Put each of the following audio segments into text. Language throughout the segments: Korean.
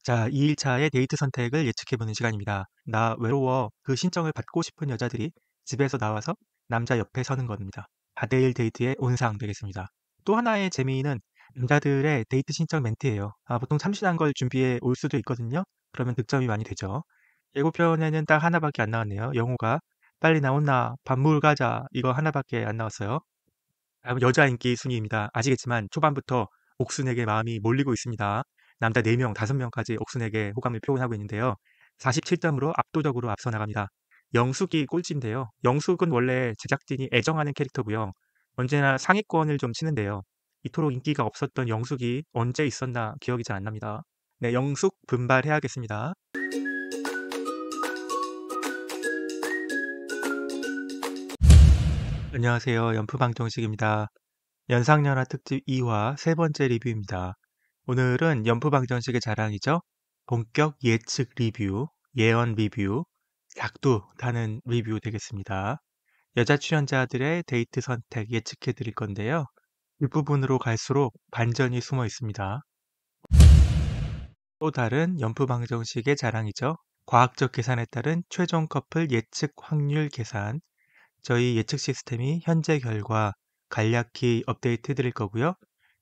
자, 2일차의 데이트 선택을 예측해보는 시간입니다. 나 외로워. 그 신청을 받고 싶은 여자들이 집에서 나와서 남자 옆에 서는 겁니다. 4대1 데이트의 온상 되겠습니다. 또 하나의 재미는 남자들의 데이트 신청 멘트예요. 보통 참신한 걸 준비해 올 수도 있거든요. 그러면 득점이 많이 되죠. 예고편에는 딱 하나밖에 안 나왔네요. 영호가 빨리 나온나 밥물 가자 이거 하나밖에 안 나왔어요. 다음은 여자 인기 순위입니다. 아시겠지만 초반부터 옥순에게 마음이 몰리고 있습니다. 남자 4명, 5명까지 옥순에게 호감을 표현하고 있는데요. 47점으로 압도적으로 앞서 나갑니다. 영숙이 꼴찌인데요. 영숙은 원래 제작진이 애정하는 캐릭터고요. 언제나 상위권을 좀 치는데요. 이토록 인기가 없었던 영숙이 언제 있었나 기억이 잘 안 납니다. 네, 영숙 분발해야겠습니다. 안녕하세요. 연프방정식입니다. 연상연하 특집 2화 세 번째 리뷰입니다. 오늘은 연프방정식의 자랑이죠. 본격 예측 리뷰, 예언 리뷰, 약도 다는 리뷰 되겠습니다. 여자 출연자들의 데이트 선택 예측해 드릴 건데요. 뒷부분으로 갈수록 반전이 숨어 있습니다. 또 다른 연프방정식의 자랑이죠. 과학적 계산에 따른 최종 커플 예측 확률 계산. 저희 예측 시스템이 현재 결과 간략히 업데이트 해드릴 거고요.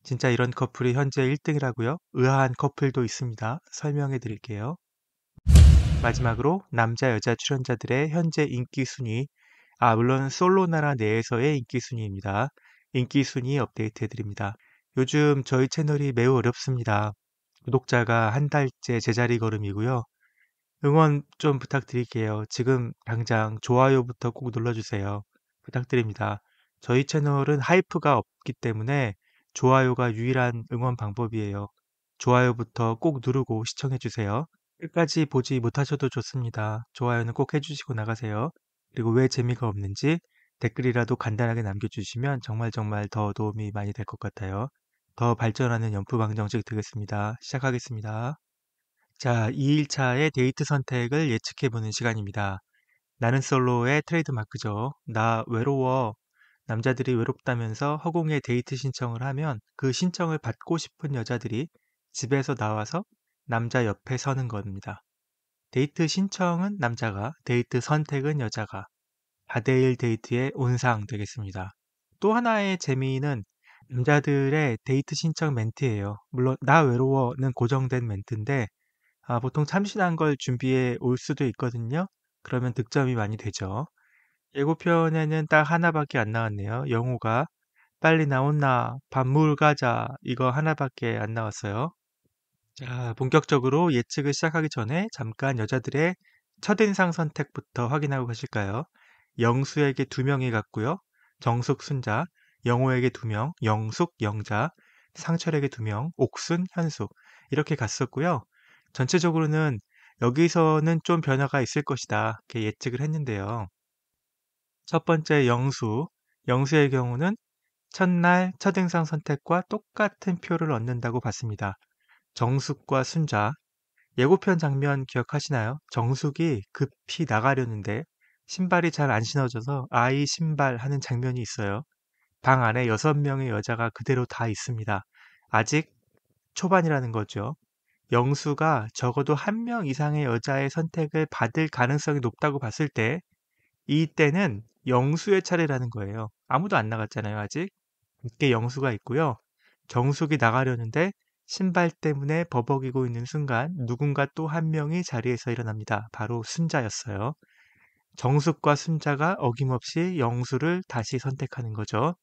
진짜 이런 커플이 현재 1등이라고요? 의아한 커플도 있습니다. 설명해 드릴게요. 마지막으로 남자 여자 출연자들의 현재 인기 순위, 물론 솔로 나라 내에서의 인기 순위입니다. 인기 순위 업데이트 해드립니다. 요즘 저희 채널이 매우 어렵습니다. 구독자가 한 달째 제자리 걸음이고요. 응원 좀 부탁드릴게요. 지금 당장 좋아요부터 꼭 눌러주세요. 부탁드립니다. 저희 채널은 하이프가 없기 때문에 좋아요가 유일한 응원 방법이에요. 좋아요부터 꼭 누르고 시청해주세요. 끝까지 보지 못하셔도 좋습니다. 좋아요는 꼭 해주시고 나가세요. 그리고 왜 재미가 없는지 댓글이라도 간단하게 남겨주시면 정말 더 도움이 많이 될 것 같아요. 더 발전하는 연프방정식 되겠습니다. 시작하겠습니다. 자, 2일차의 데이트 선택을 예측해보는 시간입니다. 나는 솔로의 트레이드마크죠. 나 외로워. 남자들이 외롭다면서 허공에 데이트 신청을 하면 그 신청을 받고 싶은 여자들이 집에서 나와서 남자 옆에 서는 겁니다. 데이트 신청은 남자가, 데이트 선택은 여자가. 4대1 데이트의 온상 되겠습니다. 또 하나의 재미는 남자들의 데이트 신청 멘트예요. 물론 나 외로워는 고정된 멘트인데 보통 참신한 걸 준비해 올 수도 있거든요. 그러면 득점이 많이 되죠. 예고편에는 딱 하나밖에 안 나왔네요. 영호가 빨리 나온나 밥물 가자 이거 하나밖에 안 나왔어요. 자, 본격적으로 예측을 시작하기 전에 잠깐 여자들의 첫인상 선택부터 확인하고 가실까요? 영수에게 2명이 갔고요. 정숙, 순자, 영호에게 2명, 영숙, 영자, 상철에게 2명, 옥순, 현숙 이렇게 갔었고요. 전체적으로는 여기서는 좀 변화가 있을 것이다 이렇게 예측을 했는데요. 첫 번째 영수의 경우는 첫날 첫인상 선택과 똑같은 표를 얻는다고 봤습니다. 정숙과 순자, 예고편 장면 기억하시나요? 정숙이 급히 나가려는데 신발이 잘 안 신어져서 아이 신발 하는 장면이 있어요. 방 안에 6명의 여자가 그대로 다 있습니다. 아직 초반이라는 거죠. 영수가 적어도 1명 이상의 여자의 선택을 받을 가능성이 높다고 봤을 때 이때는 영수의 차례라는 거예요. 아무도 안 나갔잖아요, 아직. 밖에 영수가 있고요. 정숙이 나가려는데 신발 때문에 버벅이고 있는 순간 누군가 또 1명이 자리에서 일어납니다. 바로 순자였어요. 정숙과 순자가 어김없이 영수를 다시 선택하는 거죠.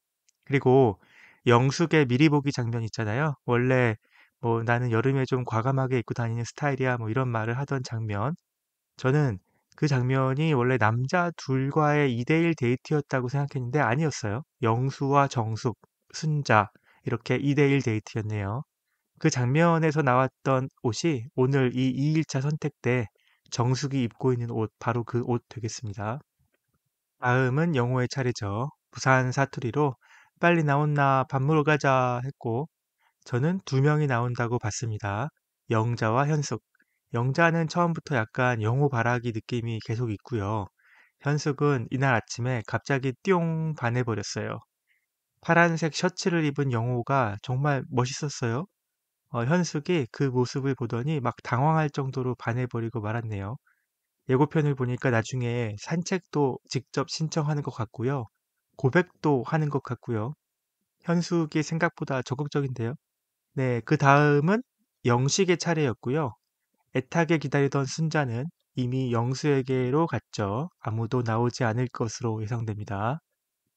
그리고 영숙의 미리 보기 장면 있잖아요. 원래 뭐 나는 여름에 좀 과감하게 입고 다니는 스타일이야 뭐 이런 말을 하던 장면. 저는 그 장면이 원래 남자 둘과의 2대1 데이트였다고 생각했는데 아니었어요. 영수와 정숙, 순자 이렇게 2대1 데이트였네요. 그 장면에서 나왔던 옷이 오늘 이 2일차 선택 때 정숙이 입고 있는 옷, 바로 그 옷 되겠습니다. 다음은 영호의 차례죠. 부산 사투리로 빨리 나온나 밥 먹으러 가자 했고 저는 2명이 나온다고 봤습니다. 영자와 현숙. 영자는 처음부터 약간 영호 바라기 느낌이 계속 있고요. 현숙은 이날 아침에 갑자기 띠용 반해버렸어요. 파란색 셔츠를 입은 영호가 정말 멋있었어요. 현숙이 그 모습을 보더니 막 당황할 정도로 반해버리고 말았네요. 예고편을 보니까 나중에 산책도 직접 신청하는 것 같고요. 고백도 하는 것 같고요. 현숙이 생각보다 적극적인데요. 네, 그 다음은 영식의 차례였고요. 애타게 기다리던 순자는 이미 영수에게로 갔죠. 아무도 나오지 않을 것으로 예상됩니다.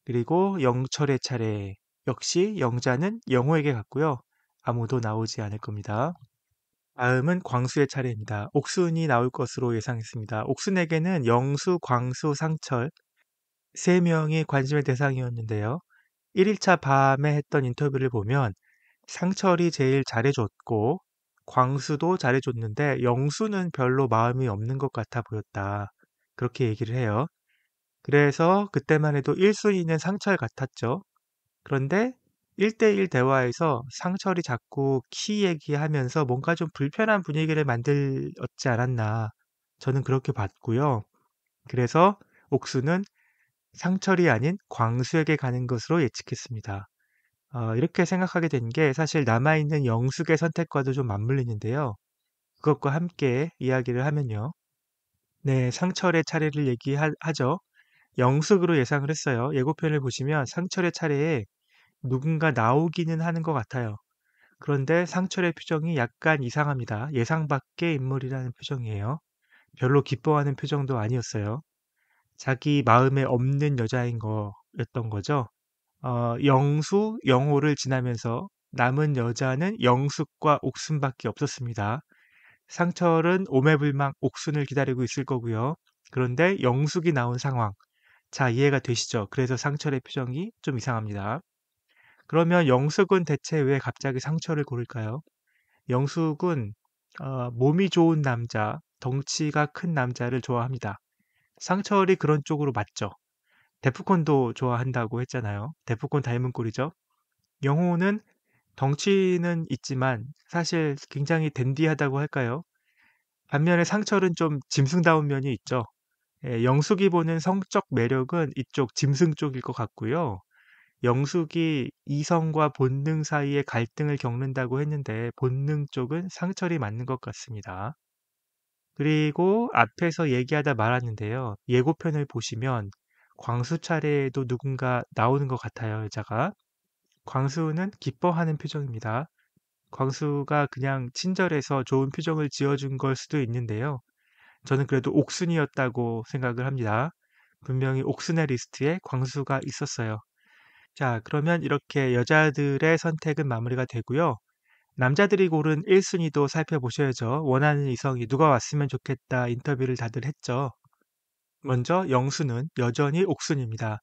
그리고 영철의 차례. 역시 영자는 영호에게 갔고요. 아무도 나오지 않을 겁니다. 다음은 광수의 차례입니다. 옥순이 나올 것으로 예상했습니다. 옥순에게는 영수, 광수, 상철 세 명이 관심의 대상이었는데요. 1일차 밤에 했던 인터뷰를 보면 상철이 제일 잘해줬고 광수도 잘해줬는데 영수는 별로 마음이 없는 것 같아 보였다. 그렇게 얘기를 해요. 그래서 그때만 해도 1순위는 상철 같았죠. 그런데 1대1 대화에서 상철이 자꾸 키 얘기하면서 뭔가 좀 불편한 분위기를 만들었지 않았나. 저는 그렇게 봤고요. 그래서 옥수는 상철이 아닌 광수에게 가는 것으로 예측했습니다. 이렇게 생각하게 된 게 사실 남아있는 영숙의 선택과도 좀 맞물리는데요. 그것과 함께 이야기를 하면요. 네, 상철의 차례를 얘기하죠. 영숙으로 예상을 했어요. 예고편을 보시면 상철의 차례에 누군가 나오기는 하는 것 같아요. 그런데 상철의 표정이 약간 이상합니다. 예상 밖의 인물이라는 표정이에요. 별로 기뻐하는 표정도 아니었어요. 자기 마음에 없는 여자인 거였던 거죠. 영수, 영호를 지나면서 남은 여자는 영숙과 옥순밖에 없었습니다. 상철은 오매불망 옥순을 기다리고 있을 거고요. 그런데 영숙이 나온 상황. 자, 이해가 되시죠? 그래서 상철의 표정이 좀 이상합니다. 그러면 영숙은 대체 왜 갑자기 상철을 고를까요? 영숙은 몸이 좋은 남자, 덩치가 큰 남자를 좋아합니다. 상철이 그런 쪽으로 맞죠. 데프콘도 좋아한다고 했잖아요. 데프콘 닮은 꼴이죠. 영호는 덩치는 있지만 사실 굉장히 댄디하다고 할까요? 반면에 상철은 좀 짐승다운 면이 있죠. 예, 영숙이 보는 성적 매력은 이쪽 짐승 쪽일 것 같고요. 영숙이 이성과 본능 사이에 갈등을 겪는다고 했는데 본능 쪽은 상철이 맞는 것 같습니다. 그리고 앞에서 얘기하다 말았는데요. 예고편을 보시면 광수 차례에도 누군가 나오는 것 같아요, 여자가. 광수는 기뻐하는 표정입니다. 광수가 그냥 친절해서 좋은 표정을 지어준 걸 수도 있는데요. 저는 그래도 옥순이었다고 생각을 합니다. 분명히 옥순의 리스트에 광수가 있었어요. 자, 그러면 이렇게 여자들의 선택은 마무리가 되고요. 남자들이 고른 1순위도 살펴보셔야죠. 원하는 이성이 누가 왔으면 좋겠다 인터뷰를 다들 했죠. 먼저 영수는 여전히 옥순입니다.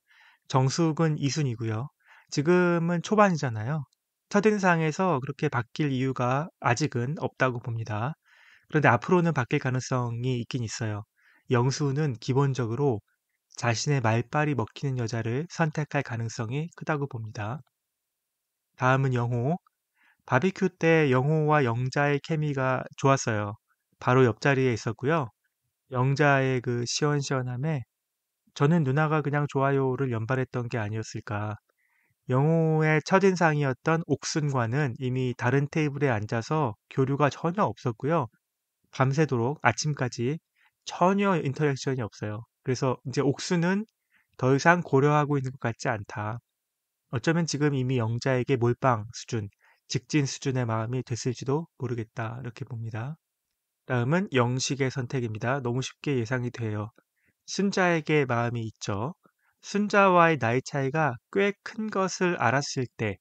정숙은 2순위고요. 지금은 초반이잖아요. 첫인상에서 그렇게 바뀔 이유가 아직은 없다고 봅니다. 그런데 앞으로는 바뀔 가능성이 있긴 있어요. 영수는 기본적으로 자신의 말빨이 먹히는 여자를 선택할 가능성이 크다고 봅니다. 다음은 영호. 바비큐 때 영호와 영자의 케미가 좋았어요. 바로 옆자리에 있었고요. 영자의 그 시원시원함에 저는 누나가 그냥 좋아요를 연발했던 게 아니었을까. 영호의 첫인상이었던 옥순과는 이미 다른 테이블에 앉아서 교류가 전혀 없었고요. 밤새도록 아침까지 전혀 인터랙션이 없어요. 그래서 이제 옥수는 더 이상 고려하고 있는 것 같지 않다. 어쩌면 지금 이미 영자에게 몰빵 수준, 직진 수준의 마음이 됐을지도 모르겠다. 이렇게 봅니다. 다음은 영식의 선택입니다. 너무 쉽게 예상이 돼요. 순자에게 마음이 있죠. 순자와의 나이 차이가 꽤 큰 것을 알았을 때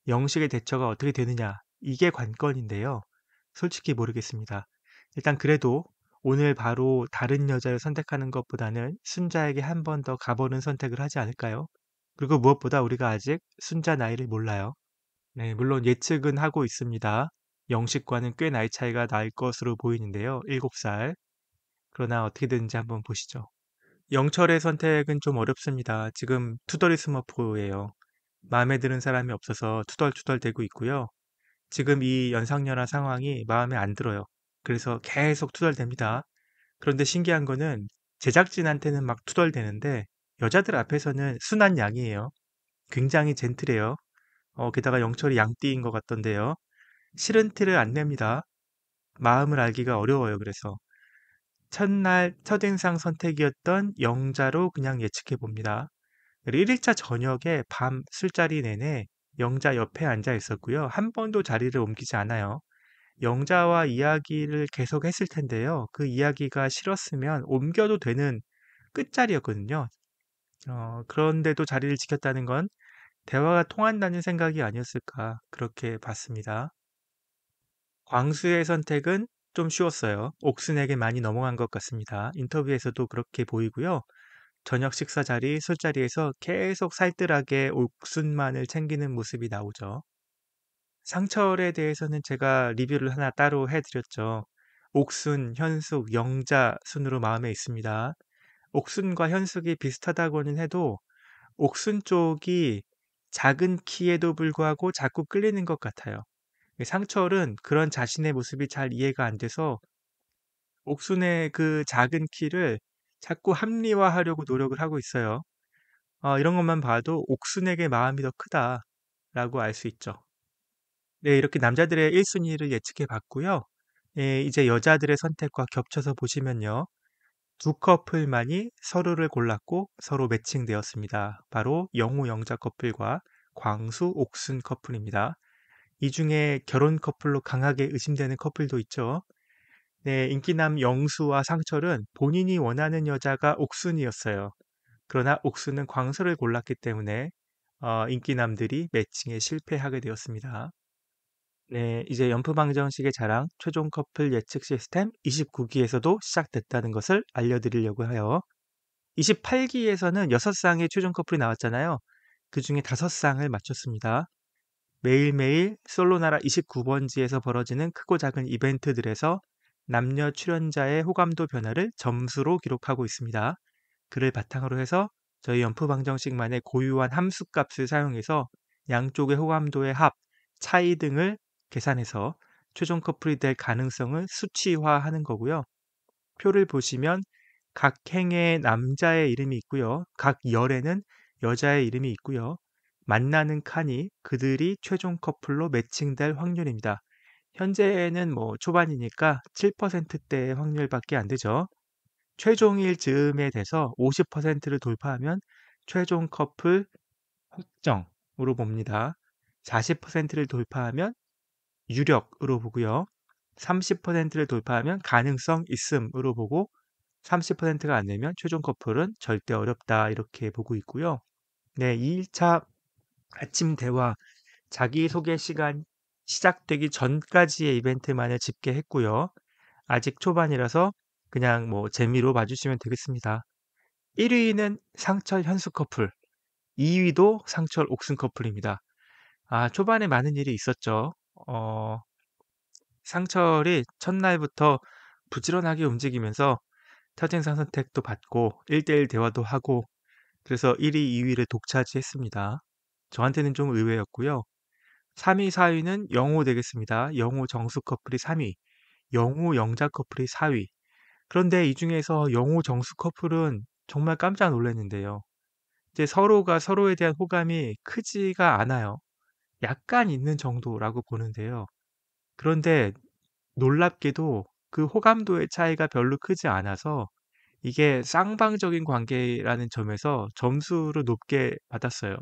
영식의 대처가 어떻게 되느냐. 이게 관건인데요. 솔직히 모르겠습니다. 일단 그래도 오늘 바로 다른 여자를 선택하는 것보다는 순자에게 한 번 더 가보는 선택을 하지 않을까요? 그리고 무엇보다 우리가 아직 순자 나이를 몰라요. 네, 물론 예측은 하고 있습니다. 영식과는 꽤 나이 차이가 날 것으로 보이는데요. 7살. 그러나 어떻게 되는지 한번 보시죠. 영철의 선택은 좀 어렵습니다. 지금 투덜이 스머프예요. 마음에 드는 사람이 없어서 투덜투덜대고 있고요. 지금 이 연상연하 상황이 마음에 안 들어요. 그래서 계속 투덜댑니다. 그런데 신기한 거는 제작진한테는 막 투덜대는데 여자들 앞에서는 순한 양이에요. 굉장히 젠틀해요. 게다가 영철이 양띠인 것 같던데요. 싫은 티를 안 냅니다. 마음을 알기가 어려워요. 그래서 첫날 첫인상 선택이었던 영자로 그냥 예측해 봅니다. 1일차 저녁에 밤 술자리 내내 영자 옆에 앉아 있었고요. 한 번도 자리를 옮기지 않아요. 영자와 이야기를 계속 했을 텐데요. 그 이야기가 싫었으면 옮겨도 되는 끝자리였거든요. 그런데도 자리를 지켰다는 건 대화가 통한다는 생각이 아니었을까 그렇게 봤습니다. 광수의 선택은 좀 쉬웠어요. 옥순에게 많이 넘어간 것 같습니다. 인터뷰에서도 그렇게 보이고요. 저녁 식사 자리, 술자리에서 계속 살뜰하게 옥순만을 챙기는 모습이 나오죠. 상철에 대해서는 제가 리뷰를 하나 따로 해드렸죠. 옥순, 현숙, 영자 순으로 마음에 있습니다. 옥순과 현숙이 비슷하다고는 해도 옥순 쪽이 작은 키에도 불구하고 자꾸 끌리는 것 같아요. 상철은 그런 자신의 모습이 잘 이해가 안 돼서 옥순의 그 작은 키를 자꾸 합리화하려고 노력을 하고 있어요. 이런 것만 봐도 옥순에게 마음이 더 크다라고 알 수 있죠. 네, 이렇게 남자들의 1순위를 예측해 봤고요. 예, 이제 여자들의 선택과 겹쳐서 보시면요. 두 커플만이 서로를 골랐고 서로 매칭되었습니다. 바로 영호 영자 커플과 광수 옥순 커플입니다. 이 중에 결혼 커플로 강하게 의심되는 커플도 있죠. 네, 인기남 영수와 상철은 본인이 원하는 여자가 옥순이었어요. 그러나 옥수는 광수를 골랐기 때문에 인기남들이 매칭에 실패하게 되었습니다. 네, 이제 연프방정식의 자랑 최종 커플 예측 시스템 29기에서도 시작됐다는 것을 알려드리려고 해요. 28기에서는 6쌍의 최종 커플이 나왔잖아요. 그 중에 5쌍을 맞췄습니다. 매일매일 솔로나라 29번지에서 벌어지는 크고 작은 이벤트들에서 남녀 출연자의 호감도 변화를 점수로 기록하고 있습니다. 그를 바탕으로 해서 저희 연프방정식만의 고유한 함수값을 사용해서 양쪽의 호감도의 합, 차이 등을 계산해서 최종 커플이 될 가능성을 수치화하는 거고요. 표를 보시면 각 행에 남자의 이름이 있고요. 각 열에는 여자의 이름이 있고요. 만나는 칸이 그들이 최종 커플로 매칭될 확률입니다. 현재는 뭐 초반이니까 7%대의 확률밖에 안 되죠. 최종일 즈음에 돼서 50%를 돌파하면 최종 커플 확정으로 봅니다. 40%를 돌파하면 유력으로 보고요. 30%를 돌파하면 가능성 있음으로 보고 30%가 안 되면 최종 커플은 절대 어렵다 이렇게 보고 있고요. 네, 2일차 아침 대화 자기소개 시간 시작되기 전까지의 이벤트만을 집계했고요. 아직 초반이라서 그냥 뭐 재미로 봐주시면 되겠습니다. 1위는 상철 현수 커플, 2위도 상철 옥순 커플입니다. 초반에 많은 일이 있었죠. 상철이 첫날부터 부지런하게 움직이면서 첫인상 선택도 받고 1대1 대화도 하고 그래서 1위, 2위를 독차지했습니다. 저한테는 좀 의외였고요. 3위, 4위는 영호 되겠습니다. 영호 정수 커플이 3위, 영호 영자 커플이 4위. 그런데 이 중에서 영호 정수 커플은 정말 깜짝 놀랐는데요. 이제 서로가 서로에 대한 호감이 크지가 않아요. 약간 있는 정도라고 보는데요. 그런데 놀랍게도 그 호감도의 차이가 별로 크지 않아서 이게 쌍방적인 관계라는 점에서 점수를 높게 받았어요.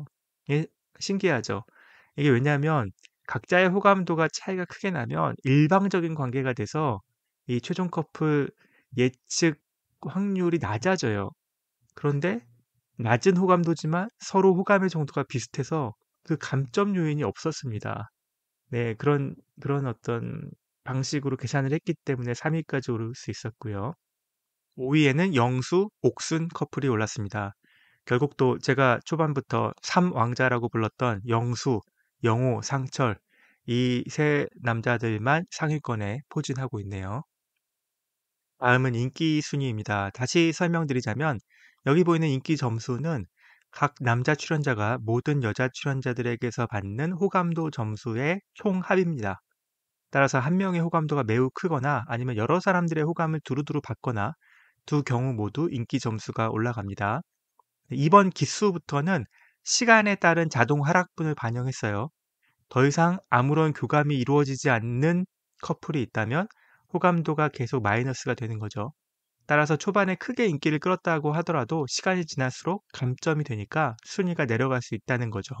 이게 신기하죠. 이게 왜냐하면 각자의 호감도가 차이가 크게 나면 일방적인 관계가 돼서 이 최종 커플 예측 확률이 낮아져요. 그런데 낮은 호감도지만 서로 호감의 정도가 비슷해서 그 감점 요인이 없었습니다. 네, 그런 어떤 방식으로 계산을 했기 때문에 3위까지 오를 수 있었고요. 5위에는 영수, 옥순 커플이 올랐습니다. 결국 또 제가 초반부터 3왕자라고 불렀던 영수, 영호, 상철 이 세 남자들만 상위권에 포진하고 있네요. 다음은 인기 순위입니다. 다시 설명드리자면 여기 보이는 인기 점수는 각 남자 출연자가 모든 여자 출연자들에게서 받는 호감도 점수의 총합입니다. 따라서 한 명의 호감도가 매우 크거나 아니면 여러 사람들의 호감을 두루두루 받거나 두 경우 모두 인기 점수가 올라갑니다. 이번 기수부터는 시간에 따른 자동 하락분을 반영했어요. 더 이상 아무런 교감이 이루어지지 않는 커플이 있다면 호감도가 계속 마이너스가 되는 거죠. 따라서 초반에 크게 인기를 끌었다고 하더라도 시간이 지날수록 감점이 되니까 순위가 내려갈 수 있다는 거죠.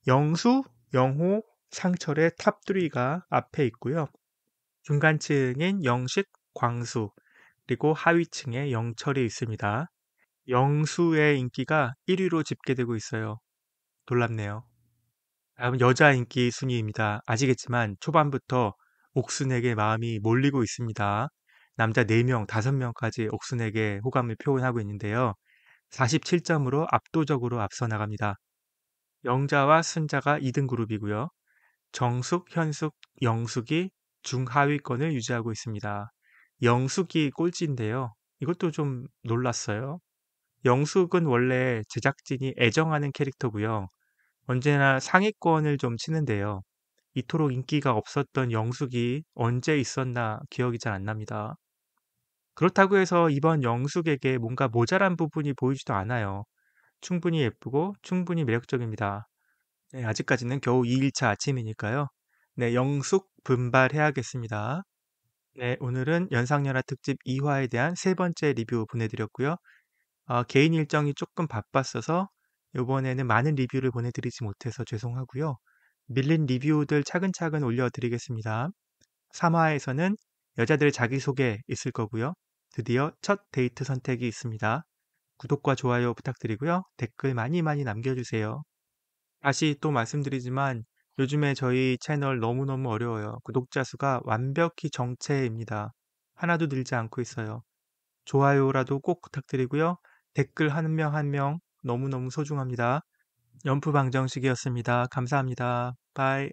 영수, 영호, 상철의 탑3가 앞에 있고요. 중간층인 영식, 광수, 그리고 하위층에 영철이 있습니다. 영수의 인기가 1위로 집계되고 있어요. 놀랍네요. 다음은 여자 인기 순위입니다. 아시겠지만 초반부터 옥순에게 마음이 몰리고 있습니다. 남자 4명, 5명까지 옥순에게 호감을 표현하고 있는데요. 47점으로 압도적으로 앞서 나갑니다. 영자와 순자가 2등 그룹이고요. 정숙, 현숙, 영숙이 중하위권을 유지하고 있습니다. 영숙이 꼴찌인데요. 이것도 좀 놀랐어요. 영숙은 원래 제작진이 애정하는 캐릭터고요. 언제나 상위권을 좀 치는데요. 이토록 인기가 없었던 영숙이 언제 있었나 기억이 잘 안 납니다. 그렇다고 해서 이번 영숙에게 뭔가 모자란 부분이 보이지도 않아요. 충분히 예쁘고 충분히 매력적입니다. 네, 아직까지는 겨우 2일차 아침이니까요. 네, 영숙 분발해야겠습니다. 네, 오늘은 연상연하 특집 2화에 대한 세 번째 리뷰 보내드렸고요. 개인 일정이 조금 바빴어서 이번에는 많은 리뷰를 보내드리지 못해서 죄송하고요. 밀린 리뷰들 차근차근 올려드리겠습니다. 3화에서는 여자들 자기소개 있을 거고요. 드디어 첫 데이트 선택이 있습니다. 구독과 좋아요 부탁드리고요. 댓글 많이 많이 남겨주세요. 다시 또 말씀드리지만 요즘에 저희 채널 너무너무 어려워요. 구독자 수가 완벽히 정체입니다. 하나도 늘지 않고 있어요. 좋아요라도 꼭 부탁드리고요. 댓글 한 명 한 명 너무너무 소중합니다. 연프 방정식이었습니다. 감사합니다. 바이.